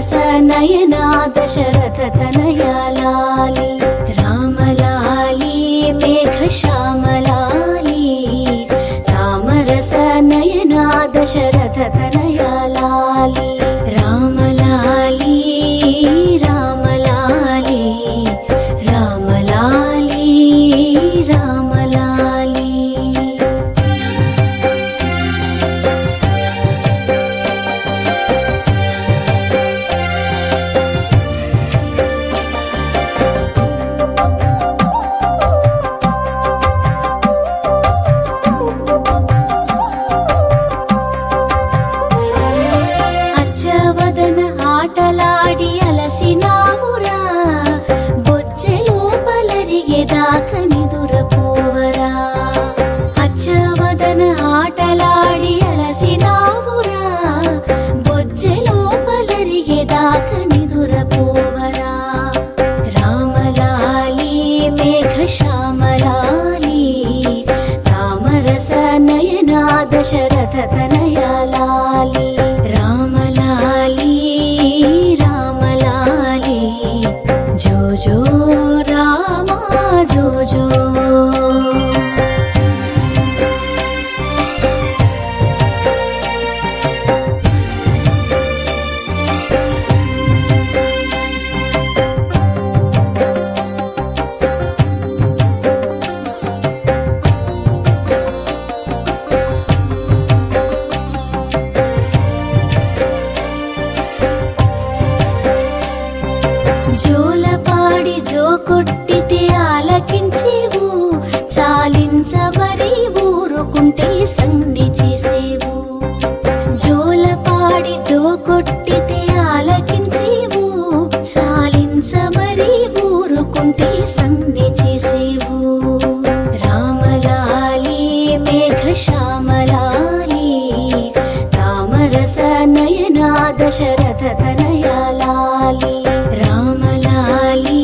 రామరస నయనా దశరథ తనయా లాలి రామలాలి మేఘ శ్యామలాలి రామరస నయనా దశరథ తనయా లాలి రామలాలి రామలాలి రామలాలి రామలాలి అచ్చవదన ఆటలాడి అలసినావురా బొచ్చెలోపలరిగేదాక నిదురపోవరా అచ్చవదన ఆటలాడి అలసినావురా బొచ్చెలోపలరిగేదాక నిదురపోవరా రామలాలి మేఘ శ్యామలాలి రామరస నయనా దశరథ తనయా లాలి రామలాలి రామలాలి జో జో రామ జో జో జోలపాడి జో కొట్టితే ఆలకించేవు చాలించమరి ఊరుకుంటే సంధి చేసేవు జోలపాడి జో కొట్టితే ఆలకించేవు చాలించమరి ఊరుకుంటే సంధి చేసేవు రామలాలి మేఘ శ్యామలాలి రామరస నయనా దశరథ తనయా లాలి రామలాలి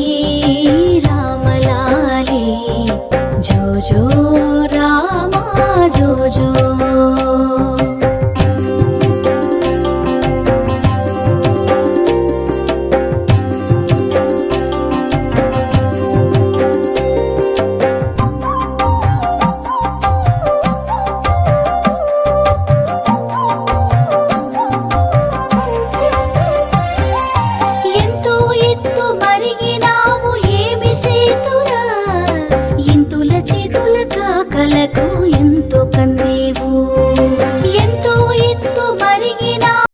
రామలాలి జో జో రామ జో జో ఎంతో ఎత్తు మరిగినావు ఏమి సేతురా ఇంతుల చేతుల కాకలకు